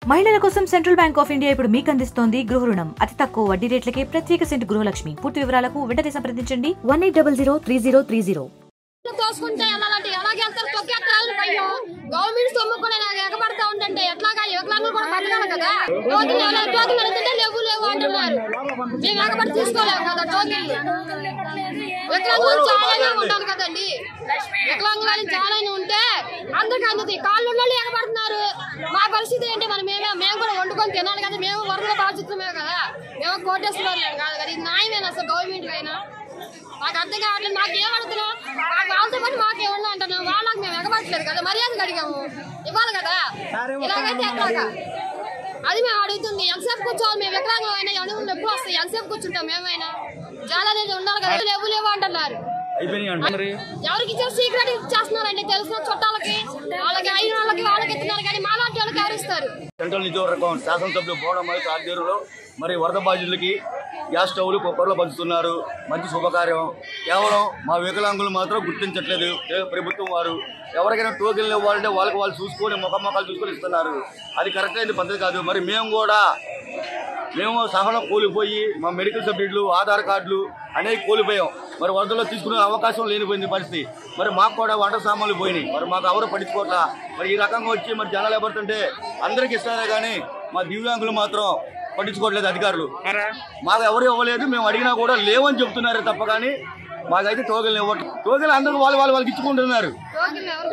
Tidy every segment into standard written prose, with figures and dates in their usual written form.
మహిళల కోసం central bank of India ఇప్పుడు మీకు అందిస్తోంది గృహ రుణం. అతి తక్కువ వడ్డీ రేట్లకే ప్రత్యేక సెంటు గృహలక్ష్మి. పూర్తి వివరాలకు వెంటనే సంప్రదించండి 18003030. తోసుకుంటే ఎలాంటి ఎలాగే వెళ్తారు తొక్కేస్తారు పయ్యో గవర్నమెంట్ సొమ్ము కూడా నాకు ఎగబడతా ఉంటే ఎట్లాగా యువకులందరూ కూడా బతకాలి కదా. టోకెన్ అడుగుతుంటే లేవు అంటున్నారు. మేము ఎగబడి తీసుకోలేము కదా టోకెన్లు. వికలాంగులు చాలానే ఉంటారు కదండి. వికలాంగులు చాలానే ఉంటే అందరికీ అందుతాయి. కాళ్ళు ఉన్న వాళ్ళు ఎగబడుతున్నారు. మా పరిస్థితి ఏంటి? మేము కూడా వండుకొని తినాలి కదా. మేము వరదల బాధ్యతమే కదా. మేము కోటేశ్వరం కాదు కదా. ఇది న్యాయమేనా అసలు గవర్నమెంట్ అయినా? మాకు అర్థం కావట్లేదు. మాకేమడుతున్నాం? వాళ్ళతో పాటు మాకేమన్నా అంటున్నాం. వాళ్ళకి మేము ఎగబట్టలేదు కదా. మర్యాదగా అడిగాము, ఇవ్వాలి కదా. ఇలాగైతే ఎట్లాగా? అది మేము అడుగుతుంది. ఎంతసేపు కూర్చోవాలి? మేము వికలాంగం అయినా అడుగులు ఎప్పుడు వస్తాయి? ఎంతసేపు కూర్చుంటాం? మేమైనా చాలా ఉండాలి కదా. లేవు అంటున్నారు. ఎవరికి ఇచ్చారు? సీక్రెట్ ఇచ్చేస్తున్నారండి. తెలిసిన చుట్టాలకి, వాళ్ళకి అయిన వాళ్ళకి ఇస్తున్నారు కానీ మాలాంటి వాళ్ళకి ఎవరిస్తారు? సెంట్రల్ నియోజకవర్గం శాసనసభ్యులు బోడమల్లి ఆధ్వర్యంలో మరి వరద బాధితులకి గ్యాస్ స్టవ్లు కుక్కర్లు పంచుతున్నారు. మంచి శుభకార్యం. కేవలం మా వికలాంగులు మాత్రం గుర్తించట్లేదు ప్రభుత్వం వారు. ఎవరికైనా టోకెన్లు ఇవ్వాలంటే వాళ్ళకి వాళ్ళు చూసుకొని ముఖాలు చూసుకొని ఇస్తున్నారు. అది కరెక్ట్ అయిన పద్ధతి కాదు. మరి మేము సహనం కోల్పోయి మా మెడికల్ సబ్జెక్టులు, ఆధార్ కార్డులు అనేవి కోల్పోయాం. మరి వరదల్లో తీసుకునే అవకాశం లేనిపోయింది పరిస్థితి. మరి మాకు కూడా వంట సామాన్లు పోయినాయి. మరి మాకు ఎవరు పట్టించుకోవట్లా. మరి ఈ రకంగా వచ్చి మరి జనాలు ఎవరుతుంటే అందరికీ ఇస్తారే కానీ మా దివ్యాంగులు మాత్రం పట్టించుకోవట్లేదు అధికారులు. మాకు ఎవరు ఇవ్వలేదు. మేము అడిగినా కూడా లేవని చెప్తున్నారే తప్ప కానీ మాకైతే టోకెన్లు ఇవ్వట్లేదు. టోకెన్లు అందరూ వాళ్ళకి ఇచ్చుకుంటున్నారు.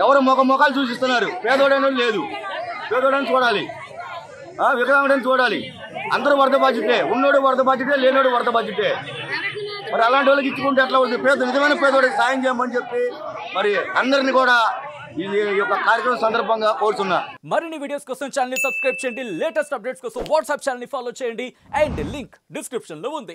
ఎవరు ముఖాలు చూసిస్తున్నారు. పేదోడని లేదు. పేదోడని చూడాలి, వికలాంగుడని చూడాలి. అందరూ వరద బాధ్యతే. ఉన్నోడు వరద బాధ్యతే, లేనోడు వరద బాధ్యతే. మరి అలాంటి వాళ్ళకి ఇచ్చుకుంటే ఎట్లా అవుతుంది? నిజమైన పేదోడికి సాయం చేయమని చెప్పి మరి అందరినీ కూడా ఈ యొక్క కార్యక్రమం సందర్భంగా కోరుతున్నా. మరిన్ని వీడియోస్ కోసం ఛానల్ ని సబ్స్క్రైబ్ చేయండి. లేటెస్ట్ అప్డేట్స్ కోసం వాట్సాప్ ఛానల్ ని ఫాలో చేయండి. అండ్ లింక్ డిస్క్రిప్షన్ లో ఉంది.